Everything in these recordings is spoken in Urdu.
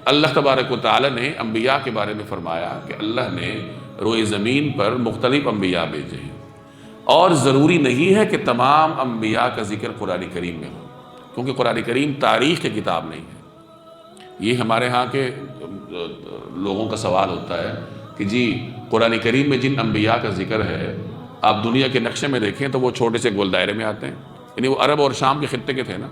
اللہ تبارک و تعالی نے انبیاء کے بارے میں فرمایا کہ اللہ نے روئے زمین پر مختلف انبیاء بھیجے ہیں، اور ضروری نہیں ہے کہ تمام انبیاء کا ذکر قرآن کریم میں ہو، کیونکہ قرآن کریم تاریخ کی کتاب نہیں ہے۔ یہ ہمارے ہاں کے لوگوں کا سوال ہوتا ہے کہ جی قرآن کریم میں جن انبیاء کا ذکر ہے، آپ دنیا کے نقشے میں دیکھیں تو وہ چھوٹے سے گول دائرے میں آتے ہیں، یعنی وہ عرب اور شام کے خطے کے تھے نا۔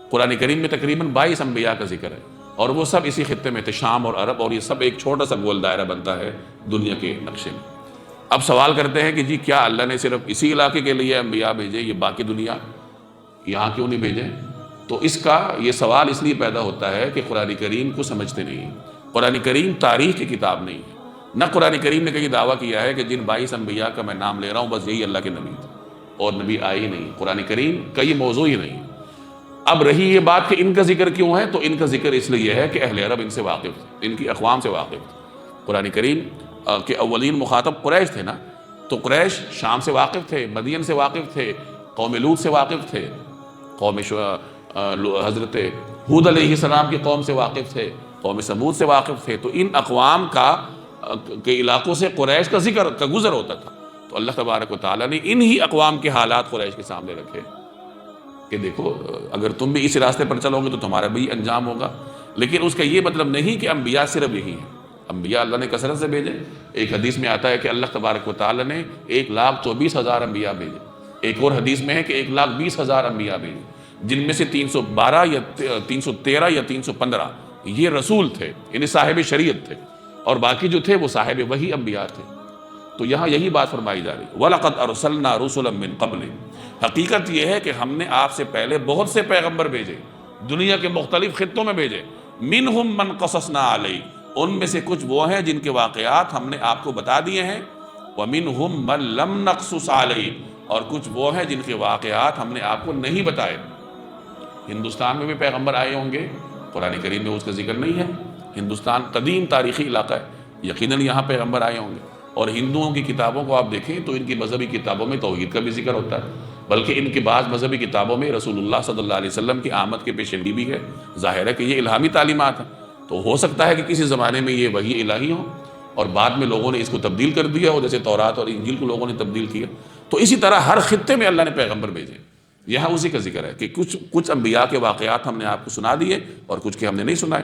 قرآن کریم میں تقریباً 22 انبیاء کا ذکر ہے، اور وہ سب اسی خطے میں تھے، شام اور عرب، اور یہ سب ایک چھوٹا سا گول دائرہ بنتا ہے دنیا کے نقشے میں۔ اب سوال کرتے ہیں کہ جی کیا اللہ نے صرف اسی علاقے کے لیے انبیاء بھیجے، یہ باقی دنیا یہاں کیوں نہیں بھیجے؟ تو اس کا یہ سوال اس لیے پیدا ہوتا ہے کہ قرآن کریم کو سمجھتے نہیں۔ قرآن کریم تاریخ کی کتاب نہیں ہے، نہ قرآن کریم نے کہیں دعویٰ کیا ہے کہ جن 22 انبیاء کا میں نام لے رہا ہوں بس یہی اللہ کے نبی تھے اور نبی آئے ہی نہیں۔ قرآن کریم کا یہ موضوع ہی نہیں۔ اب رہی یہ بات کہ ان کا ذکر کیوں ہے، تو ان کا ذکر اس لیے ہے کہ اہل عرب ان سے واقف تھے، ان کی اقوام سے واقف تھے۔ قرآن کریم کے اولین مخاطب قریش تھے نا، تو قریش شام سے واقف تھے، مدین سے واقف تھے، قوم لوط سے واقف تھے، قوم حضرت ہود علیہ السلام کی قوم سے واقف تھے، قوم سمود سے واقف تھے۔ تو ان اقوام کے علاقوں سے قریش کا ذکر کا گزر ہوتا تھا، تو اللہ تبارک و تعالیٰ نے انہی اقوام کے حالات قریش کے سامنے رکھے کہ دیکھو اگر تم بھی اس راستے پر چلو گے تو تمہارا بھی انجام ہوگا۔ لیکن اس کا یہ مطلب نہیں کہ انبیاء صرف یہی ہیں، انبیاء اللہ نے کثرت سے بھیجے۔ ایک حدیث میں آتا ہے کہ اللہ تبارک و تعالیٰ نے 1,24,000 انبیاء بھیجے، ایک اور حدیث میں ہے کہ 1,20,000 انبیاء بھیجے، جن میں سے 312 یا 313 یا 315 یہ رسول تھے، یعنی صاحب شریعت تھے، اور باقی جو تھے وہ صاحب وحی انبیاء تھے۔ تو یہاں یہی بات فرمائی جا رہی ہے، وَلَقَدْ أَرْسَلْنَا رُسُلًا مِّن قَبْلِ۔ حقیقت یہ ہے کہ ہم نے آپ سے پہلے بہت سے پیغمبر بھیجے، دنیا کے مختلف خطوں میں بھیجے، مِنْهُمْ مَنْ قَصَصْنَا عَلَيْكَ، ان میں سے کچھ وہ ہیں جن کے واقعات ہم نے آپ کو بتا دیے ہیں، وَمِنْهُمْ مَنْ لَمْ نَقْصُصْ عَلَيْكَ، اور کچھ وہ ہیں جن کے واقعات ہم نے آپ کو نہیں بتائے۔ ہندوستان میں بھی پیغمبر آئے ہوں گے، قرآن کریم میں اس کا ذکر نہیں ہے۔ ہندوستان قدیم تاریخی علاقہ ہے، یقیناً یہاں پیغمبر آئے ہوں گے، اور ہندوؤں کی کتابوں کو آپ دیکھیں تو ان کی مذہبی کتابوں میں توحید کا بھی ذکر ہوتا ہے، بلکہ ان کی بعض مذہبی کتابوں میں رسول اللہ صلی اللہ علیہ وسلم کی آمد کے پیشگی بھی ہے۔ ظاہر ہے کہ یہ الہامی تعلیمات ہیں، تو ہو سکتا ہے کہ کسی زمانے میں یہ وحی الہی ہو اور بعد میں لوگوں نے اس کو تبدیل کر دیا ہو، جیسے تورات اور انجیل کو لوگوں نے تبدیل کیا۔ تو اسی طرح ہر خطے میں اللہ نے پیغمبر بھیجے، یہاں اسی کا ذکر ہے کہ کچھ انبیاء کے واقعات ہم نے آپ کو سنا دیے اور کچھ کے ہم نے نہیں سنائے۔